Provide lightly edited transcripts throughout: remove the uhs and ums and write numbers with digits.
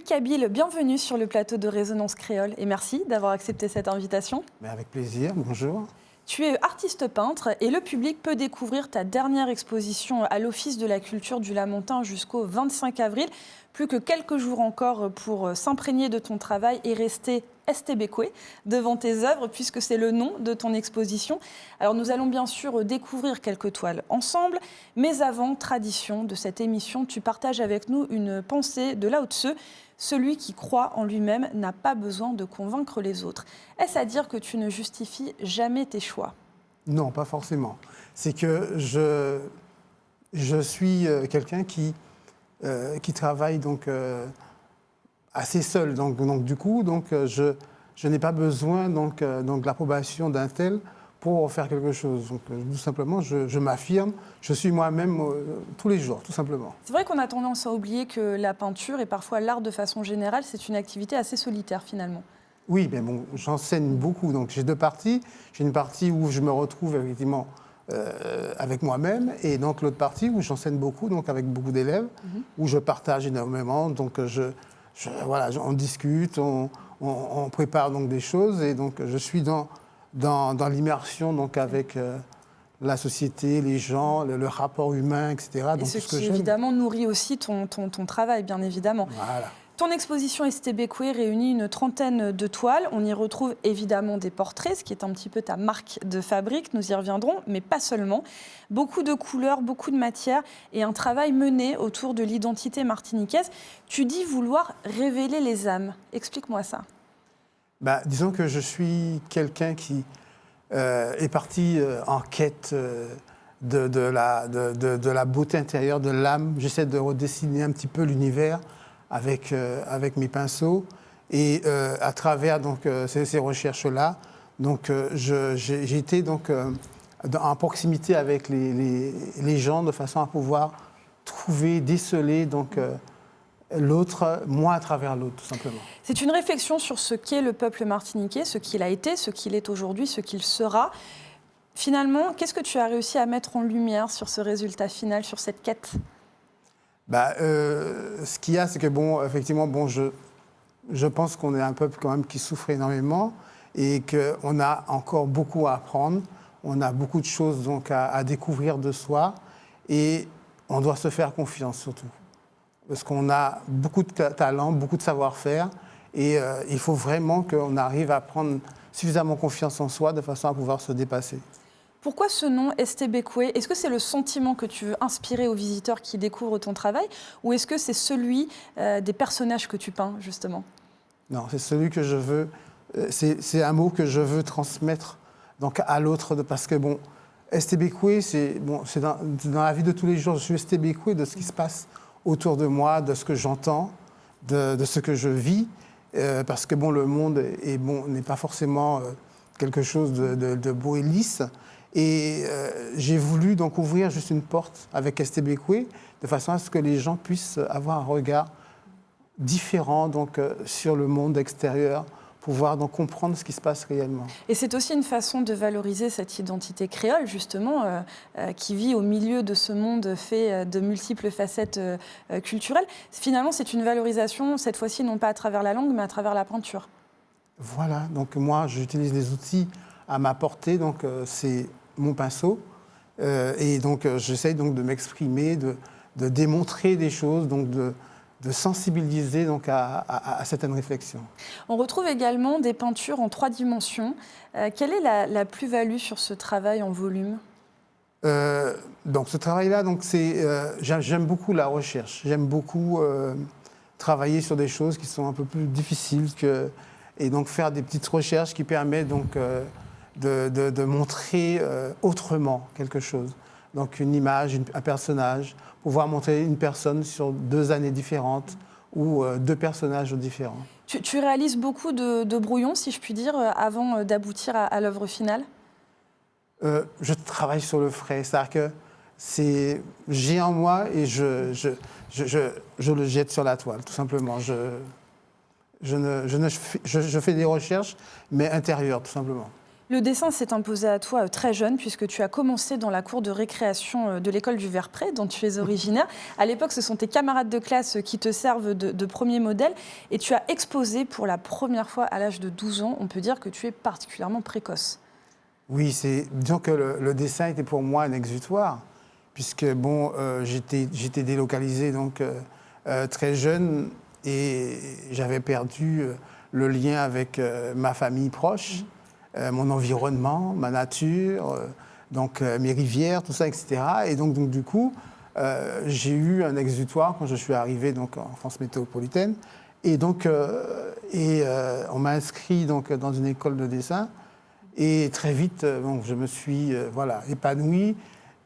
Luc Kabyle, bienvenue sur le plateau de Résonance Créole et merci d'avoir accepté cette invitation. Mais avec plaisir, bonjour. Tu es artiste peintre et le public peut découvrir ta dernière exposition à l'Office de la culture du Lamentin jusqu'au 25 avril. Plus que quelques jours encore pour s'imprégner de ton travail et rester Estebekwe devant tes œuvres, puisque c'est le nom de ton exposition. Alors nous allons bien sûr découvrir quelques toiles ensemble, mais avant, tradition de cette émission, tu partages avec nous une pensée de Lao Tse. Celui qui croit en lui-même n'a pas besoin de convaincre les autres. Est-ce à dire que tu ne justifies jamais tes choix ? Non, pas forcément. C'est que je suis quelqu'un qui travaille donc, assez seul. Donc du coup, je n'ai pas besoin de l'approbation d'un tel pour faire quelque chose. Donc, tout simplement, je m'affirme, je suis moi-même tous les jours, tout simplement. C'est vrai qu'on a tendance à oublier que la peinture et parfois l'art de façon générale, c'est une activité assez solitaire finalement. Oui, mais bon, j'enseigne beaucoup. Donc j'ai deux parties. J'ai une partie où je me retrouve effectivement avec moi-même et donc l'autre partie où j'enseigne beaucoup, donc avec beaucoup d'élèves, où je partage énormément. Donc voilà, on discute, on prépare donc des choses et donc je suis dans l'immersion donc avec la société, les gens, le rapport humain, etc. Et donc, ce qui évidemment nourrit aussi ton travail, bien évidemment. Voilà. Ton exposition Estebekwe réunit une trentaine de toiles. On y retrouve évidemment des portraits, ce qui est un petit peu ta marque de fabrique, nous y reviendrons, mais pas seulement. Beaucoup de couleurs, beaucoup de matières et un travail mené autour de l'identité martiniquaise. Tu dis vouloir révéler les âmes. Explique-moi ça. Disons que je suis quelqu'un qui est parti en quête de la beauté intérieure, de l'âme. J'essaie de redessiner un petit peu l'univers avec mes pinceaux. Et à travers donc, ces recherches-là, j'ai été donc, en proximité avec les gens de façon à pouvoir trouver, déceler donc, l'autre, moi à travers l'autre, tout simplement. C'est une réflexion sur ce qu'est le peuple martiniquais, ce qu'il a été, ce qu'il est aujourd'hui, ce qu'il sera. Finalement, qu'est-ce que tu as réussi à mettre en lumière sur ce résultat final, sur cette quête ? Ce qu'il y a, c'est que, bon, effectivement, bon, je pense qu'on est un peuple quand même qui souffre énormément et qu'on a encore beaucoup à apprendre. On a beaucoup de choses donc, à découvrir de soi et on doit se faire confiance surtout. Parce qu'on a beaucoup de talent, beaucoup de savoir-faire et il faut vraiment qu'on arrive à prendre suffisamment confiance en soi de façon à pouvoir se dépasser. Pourquoi ce nom Estebekwe ? Est-ce que c'est le sentiment que tu veux inspirer aux visiteurs qui découvrent ton travail ou est-ce que c'est celui des personnages que tu peins, justement ? Non, c'est celui que je veux. C'est un mot que je veux transmettre donc, à l'autre parce que, bon, Estebekwe, c'est dans la vie de tous les jours. Je suis Estebekwe de ce qui se passe autour de moi, de ce que j'entends, de ce que je vis. Parce que, bon, le monde n'est pas forcément quelque chose de beau et lisse. Et j'ai voulu donc ouvrir juste une porte avec Estebekwe de façon à ce que les gens puissent avoir un regard différent donc, sur le monde extérieur, pouvoir donc comprendre ce qui se passe réellement. Et c'est aussi une façon de valoriser cette identité créole, justement, qui vit au milieu de ce monde fait de multiples facettes culturelles. Finalement, c'est une valorisation, cette fois-ci, non pas à travers la langue, mais à travers la peinture. Voilà, donc moi, j'utilise des outils à ma portée, donc c'est mon pinceau. Et donc, j'essaye donc de m'exprimer, de démontrer des choses, donc de sensibiliser donc, à certaines réflexions. On retrouve également des peintures en 3 dimensions. Quelle est la plus-value sur ce travail en volume ? Donc, ce travail-là, donc, j'aime beaucoup la recherche. J'aime beaucoup travailler sur des choses qui sont un peu plus difficiles et donc faire des petites recherches qui permettent donc, de montrer autrement quelque chose. Donc une image, un personnage, pouvoir montrer une personne sur 2 années différentes ou 2 personnages différents. Tu réalises beaucoup de brouillons, si je puis dire, avant d'aboutir à l'œuvre finale ? Je travaille sur le frais, c'est-à-dire que j'ai en moi et je le jette sur la toile, tout simplement. Je fais des recherches, mais intérieures, tout simplement. Le dessin s'est imposé à toi très jeune puisque tu as commencé dans la cour de récréation de l'école du Verpré dont tu es originaire. À l'époque, ce sont tes camarades de classe qui te servent de premier modèle et tu as exposé pour la première fois à l'âge de 12 ans. On peut dire que tu es particulièrement précoce. Oui, disons que le dessin était pour moi un exutoire, puisque bon, j'étais délocalisé donc très jeune et j'avais perdu le lien avec ma famille proche, mon environnement, ma nature, donc mes rivières, tout ça, etc. Et donc du coup, j'ai eu un exutoire quand je suis arrivé donc en France métropolitaine. Et donc, on m'a inscrit donc dans une école de dessin. Et très vite, bon, je me suis épanoui.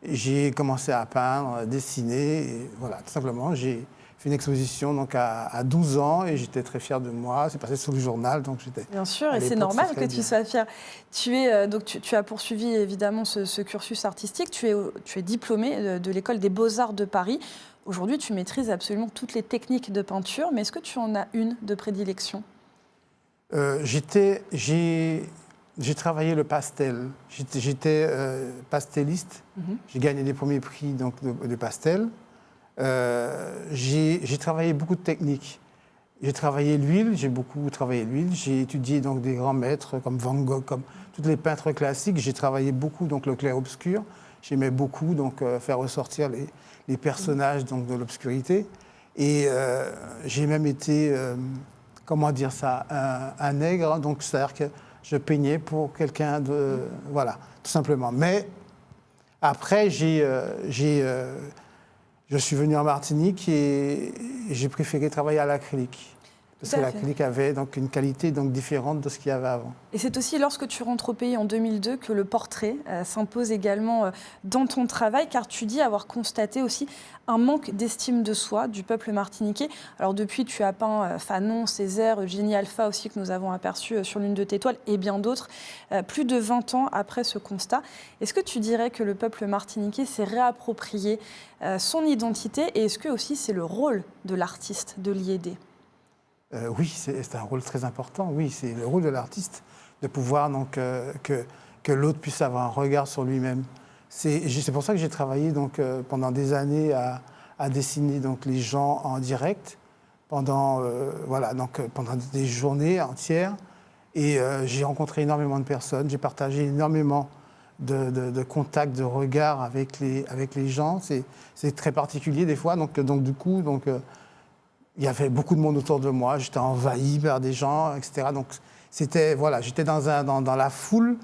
J'ai commencé à peindre, dessiner. Et voilà, tout simplement, j'ai fait une exposition donc à 12 ans et j'étais très fier de moi. C'est passé sur le journal, donc j'étais. Bien sûr, et c'est normal que tu sois fier. Tu as poursuivi évidemment ce cursus artistique. Tu es diplômé de l'école des Beaux-Arts de Paris. Aujourd'hui, tu maîtrises absolument toutes les techniques de peinture, mais est-ce que tu en as une de prédilection ? J'ai travaillé le pastel. J'étais pastelliste. J'ai gagné les premiers prix donc, de pastel. J'ai travaillé beaucoup de techniques. J'ai travaillé l'huile, j'ai beaucoup travaillé l'huile. J'ai étudié donc, des grands maîtres comme Van Gogh, comme tous les peintres classiques. J'ai travaillé beaucoup donc, le clair-obscur. J'aimais beaucoup donc, faire ressortir les personnages donc, de l'obscurité. Et j'ai même été, comment dire ça, un nègre. Hein, donc, c'est-à-dire que je peignais pour quelqu'un de... Voilà, tout simplement. Mais après, je suis venu en Martinique et j'ai préféré travailler à l'acrylique. Parce que l'acrylique avait donc une qualité donc différente de ce qu'il y avait avant. Et c'est aussi lorsque tu rentres au pays en 2002 que le portrait s'impose également dans ton travail, car tu dis avoir constaté aussi un manque d'estime de soi du peuple martiniquais. Alors depuis, tu as peint Fanon, Césaire, Eugénie Alpha aussi, que nous avons aperçu sur l'une de tes toiles, et bien d'autres, plus de 20 ans après ce constat. Est-ce que tu dirais que le peuple martiniquais s'est réapproprié son identité, et est-ce que aussi c'est le rôle de l'artiste de l'y aider ? Oui, c'est un rôle très important. Oui, c'est le rôle de l'artiste de pouvoir donc, que l'autre puisse avoir un regard sur lui-même. C'est pour ça que j'ai travaillé donc, pendant des années à dessiner donc, les gens en direct, pendant des journées entières. Et j'ai rencontré énormément de personnes, j'ai partagé énormément de contacts, de regards avec les gens. C'est très particulier des fois. Donc du coup... il y avait beaucoup de monde autour de moi, j'étais envahi par des gens, etc. Donc, j'étais dans la foule.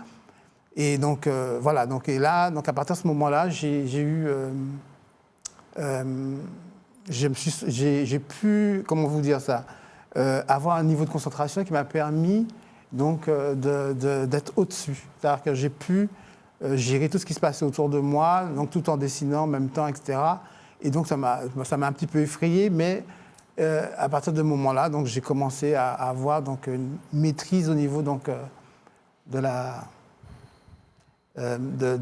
Et donc, et là, donc à partir de ce moment-là, j'ai pu, comment vous dire ça, avoir un niveau de concentration qui m'a permis donc, d'être au-dessus. C'est-à-dire que j'ai pu gérer tout ce qui se passait autour de moi, donc tout en dessinant en même temps, etc. Et donc, ça m'a un petit peu effrayé, mais... à partir de ce moment-là, donc, j'ai commencé à avoir donc, une maîtrise au niveau donc, de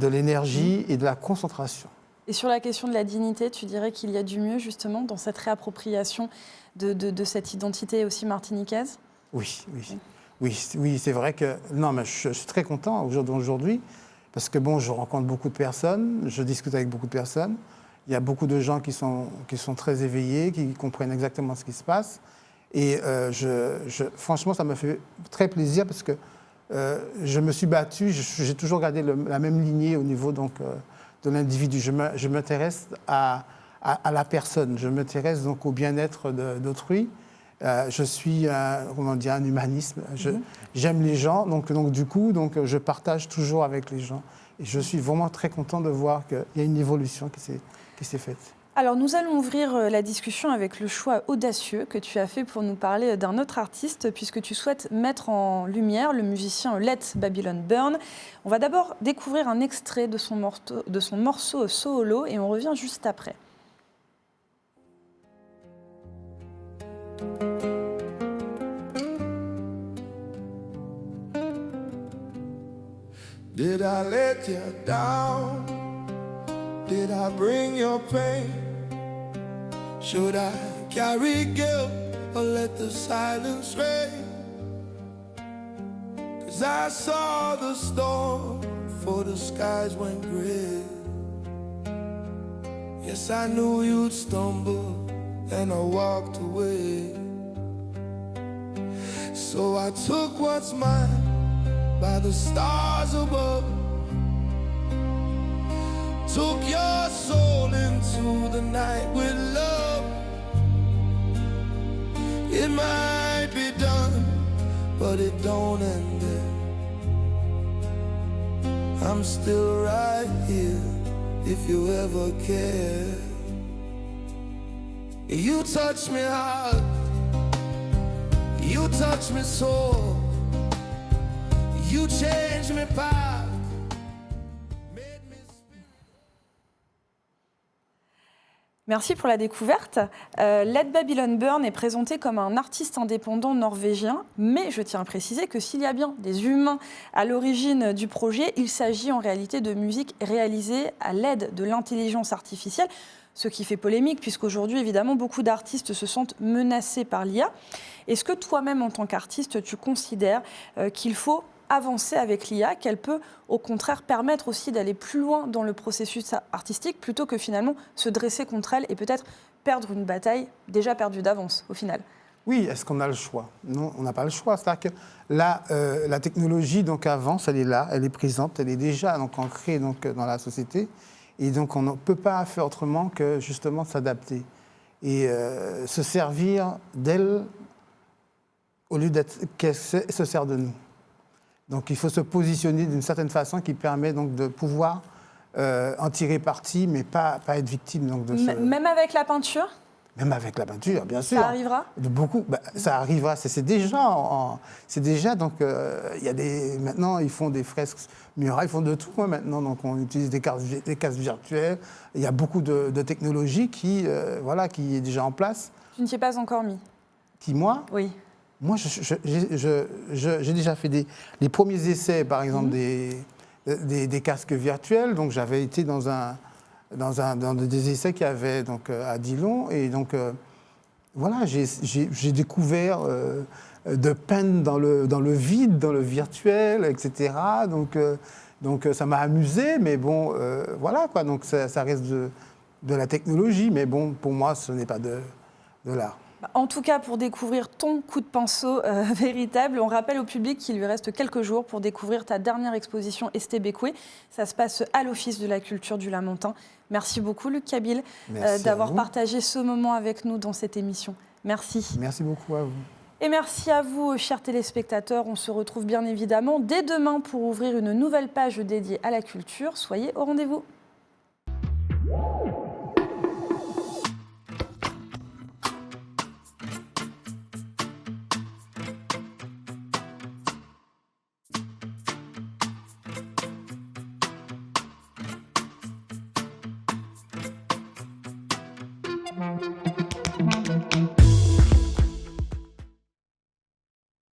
l'énergie et de la concentration. Et sur la question de la dignité, tu dirais qu'il y a du mieux justement dans cette réappropriation de cette identité aussi martiniquaise ? Oui, c'est vrai que... Non, mais je suis très content aujourd'hui parce que bon, je rencontre beaucoup de personnes, je discute avec beaucoup de personnes. Il y a beaucoup de gens qui sont très éveillés, qui comprennent exactement ce qui se passe. Et franchement, ça me fait très plaisir parce que je me suis battu, j'ai toujours gardé la même lignée au niveau donc, de l'individu. Je m'intéresse à la personne, je m'intéresse donc au bien-être d'autrui. Je suis un humanisme. J'aime les gens, donc du coup, je partage toujours avec les gens. Et je suis vraiment très content de voir qu'il y a une évolution qui s'est faite. Alors, nous allons ouvrir la discussion avec le choix audacieux que tu as fait pour nous parler d'un autre artiste, puisque tu souhaites mettre en lumière le musicien Let Babylon Burn. On va d'abord découvrir un extrait de son morceau solo et on revient juste après. Did I let you down? Did I bring your pain? Should I carry guilt or let the silence reign? 'Cause As I saw the storm before the skies went gray, yes, I knew you'd stumble and I walked away. So I took what's mine by the stars above, took your soul into the night with love. It might be done, but it don't end there. I'm still right here if you ever care. You touch me hard, you touch me so, you change me back. Merci pour la découverte. Let Babylon Burn est présenté comme un artiste indépendant norvégien, mais je tiens à préciser que s'il y a bien des humains à l'origine du projet, il s'agit en réalité de musique réalisée à l'aide de l'intelligence artificielle, ce qui fait polémique puisqu'aujourd'hui, évidemment, beaucoup d'artistes se sentent menacés par l'IA. Est-ce que toi-même, en tant qu'artiste, tu considères qu'il faut avancer avec l'IA, qu'elle peut au contraire permettre aussi d'aller plus loin dans le processus artistique plutôt que finalement se dresser contre elle et peut-être perdre une bataille déjà perdue d'avance au final? Oui, est-ce qu'on a le choix? Non, on n'a pas le choix. C'est-à-dire que là, la technologie donc, avance, elle est là, elle est présente, elle est déjà donc, ancrée donc, dans la société. Et donc on ne peut pas faire autrement que justement s'adapter et se servir d'elle au lieu qu'elle se sert de nous. Donc il faut se positionner d'une certaine façon qui permet donc de pouvoir en tirer parti, mais pas être victime. Donc, de ce... Même avec la peinture? Même avec la peinture, bien sûr. Ça arrivera? Beaucoup, ça arrivera. C'est déjà donc il y a maintenant ils font des fresques murales, ils font de tout maintenant. Donc on utilise des casques virtuelles. Il y a beaucoup de technologies qui est déjà en place. Tu ne t'y es pas encore mis? Qui moi? Oui. Moi, j'ai déjà fait les premiers essais, par exemple, des casques virtuels. Donc, j'avais été dans des essais qu'il y avait donc, à Dillon. Et donc, voilà, j'ai découvert de peindre dans le vide, dans le virtuel, etc. Donc ça m'a amusé, mais bon, voilà, quoi. Donc, ça reste de la technologie. Mais bon, pour moi, ce n'est pas de l'art. En tout cas, pour découvrir ton coup de pinceau véritable, on rappelle au public qu'il lui reste quelques jours pour découvrir ta dernière exposition Estébékoué. Ça se passe à l'Office de la Culture du Lamentin. Merci beaucoup, Luc Kabil, d'avoir partagé ce moment avec nous dans cette émission. Merci. Merci beaucoup à vous. Et merci à vous, chers téléspectateurs. On se retrouve bien évidemment dès demain pour ouvrir une nouvelle page dédiée à la culture. Soyez au rendez-vous.